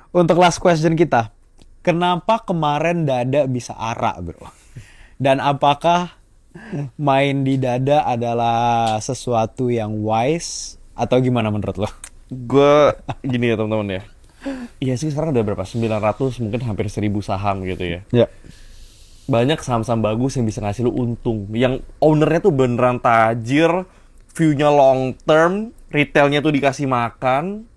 Untuk last question kita, kenapa kemarin Dada bisa ARA, bro? Dan apakah main di Dada adalah sesuatu yang wise atau gimana menurut lo? Gue gini ya teman-teman ya. Iya sih sekarang ada berapa? 900 mungkin hampir 1000 saham gitu ya. Ya. Banyak saham-saham bagus yang bisa ngasih lu untung. Yang ownernya tuh beneran tajir, view-nya long term, retailnya tuh dikasih makan.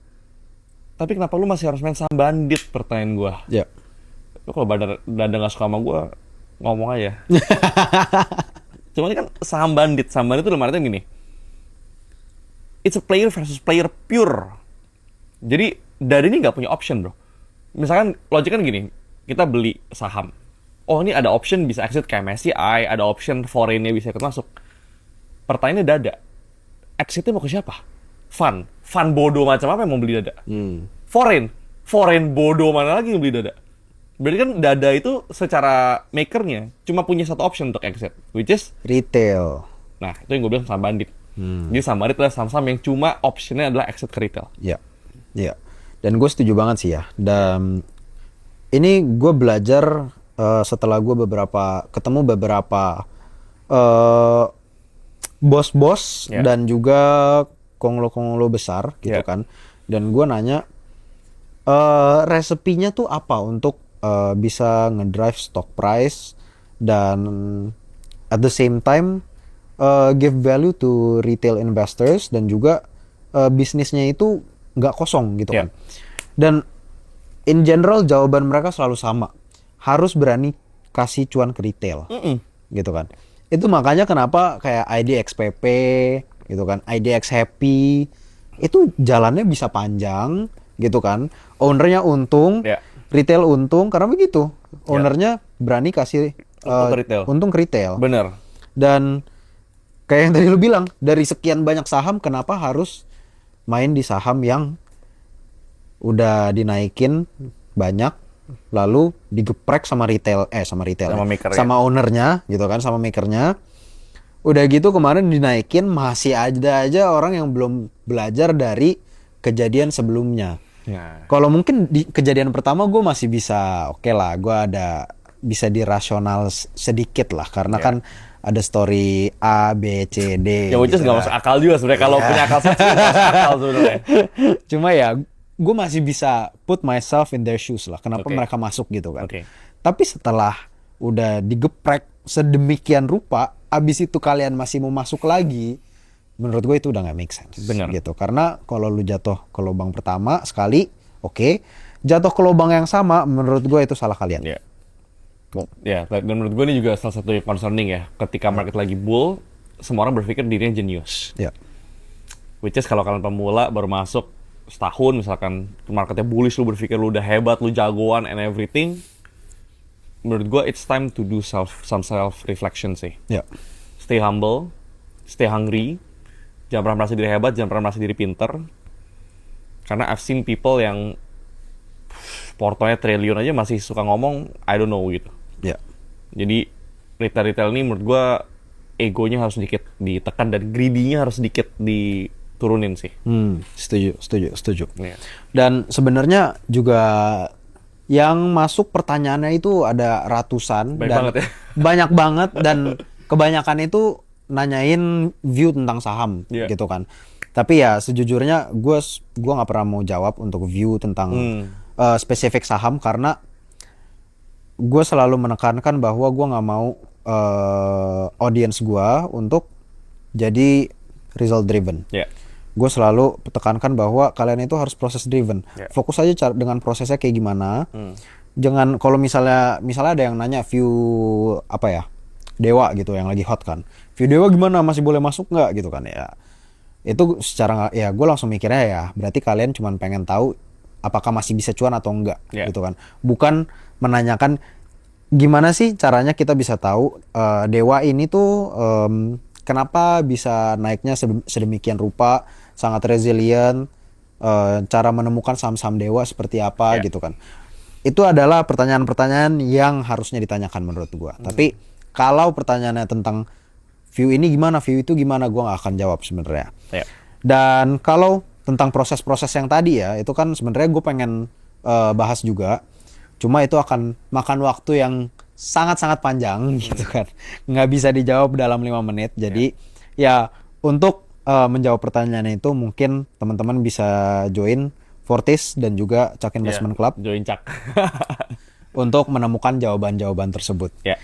Tapi kenapa lu masih harus main saham bandit, pertanyaan gue. Ya. Lu kalau Dada gak suka sama gue, ngomong aja. Cuma ini kan saham bandit itu dalam artian gini. It's a player versus player pure. Jadi Dada ini nggak punya option, bro. Misalkan logik kan gini, kita beli saham. Oh, ini ada option bisa exit ke MSCI, ada option foreign-nya bisa ikut masuk. Pertanyaannya Dada, exitnya mau ke siapa? Fund bodoh macam apa yang mau beli Dada? Foreign bodoh mana lagi yang beli Dada? Berarti kan Dada itu secara makernya cuma punya satu option untuk exit, which is Retail. nah, itu yang gue bilang saham bandit. Jadi saham bandit adalah saham-saham yang cuma optionnya adalah exit ke retail. Ya. Ya. Dan gue setuju banget sih ya. Dan ini gue belajar setelah gue ketemu beberapa eh, bos-bos Ya. dan juga konglo-konglo besar gitu Ya. kan. Dan gue nanya resepinya tuh apa untuk bisa ngedrive stock price dan at the same time give value to retail investors dan juga bisnisnya itu nggak kosong gitu Ya. kan. Dan in general jawaban mereka selalu sama. Harus berani kasih cuan ke retail. Gitu kan. Itu makanya kenapa kayak IDXPP gitu kan, IDX Happy itu jalannya bisa panjang gitu kan. Ownernya untung, Ya. retail untung karena begitu. Ownernya berani kasih Untung ke retail. untung ke retail. Bener. Dan kayak yang tadi lu bilang, dari sekian banyak saham kenapa harus main di saham yang udah dinaikin banyak lalu digeprek sama retail Sama maker, sama ownernya gitu kan, sama makernya. Udah gitu kemarin dinaikin masih ada aja orang yang belum belajar dari kejadian sebelumnya. Ya. Kalau mungkin di kejadian pertama gue masih bisa oke lah, gue ada bisa dirasional sedikit lah karena Ya. kan ada story A, B, C, D. Ya which is gitu nggak kan. masuk akal juga sebenarnya. Kalau punya akal sehat sih nggak masuk akal sebenarnya. Cuma ya gue masih bisa put myself in their shoes lah. Kenapa Oke. mereka masuk gitu kan. Oke. Tapi setelah udah digeprek sedemikian rupa, abis itu kalian masih mau masuk lagi, menurut gue itu udah nggak make sense. Bener. Gitu. Karena kalau lu jatuh ke lubang pertama sekali, oke. Jatuh ke lubang yang sama, menurut gue itu salah kalian. Ya. Ya, dan menurut gue ini juga salah satu yang concerning ya. Ketika market lagi bull, semua orang berpikir dirinya jenius. Ya. Which is kalau kalian pemula baru masuk setahun misalkan marketnya bullish, lu berpikir lu udah hebat, lu jagoan and everything. Menurut gue it's time to do some self reflection sih. Ya. Stay humble, stay hungry, jangan pernah merasa diri hebat, jangan pernah merasa diri pinter. Karena I've seen people yang portonya triliun aja masih suka ngomong I don't know gitu. Ya. Jadi retail ini menurut gue egonya harus sedikit ditekan dan greedy-nya harus sedikit diturunin sih. Setuju. Iya. Dan sebenarnya juga yang masuk pertanyaannya itu ada ratusan Banyak dan banget ya. banyak banget dan kebanyakan itu nanyain view tentang saham Iya. gitu kan. Tapi ya sejujurnya gue nggak pernah mau jawab untuk view tentang spesifik saham karena gue selalu menekankan bahwa gue nggak mau audience gue untuk jadi result driven. Ya. Gue selalu tekankan bahwa kalian itu harus proses driven. Ya. Fokus aja dengan prosesnya kayak gimana. Jangan kalau misalnya ada yang nanya view apa ya Dewa gitu yang lagi hot kan. View Dewa gimana, masih boleh masuk nggak gitu kan ya. Itu secara ya gue langsung mikirnya ya berarti kalian cuma pengen tahu apakah masih bisa cuan atau enggak gitu kan. Bukan menanyakan gimana sih caranya kita bisa tahu Dewa ini tuh kenapa bisa naiknya sedemikian rupa, sangat resilient, cara menemukan saham-saham Dewa seperti apa gitu kan. Itu adalah pertanyaan-pertanyaan yang harusnya ditanyakan menurut gua. Tapi kalau pertanyaannya tentang view ini gimana, view itu gimana, gua nggak akan jawab sebenarnya. Ya. Dan kalau tentang proses-proses yang tadi ya, itu kan sebenarnya gue pengen bahas juga. Cuma itu akan makan waktu yang sangat-sangat panjang gitu kan. Nggak bisa dijawab dalam 5 menit. Jadi ya untuk menjawab pertanyaan itu mungkin teman-teman bisa join Fortis dan juga Cak Investment Club Join Cak. untuk menemukan jawaban-jawaban tersebut. Ya.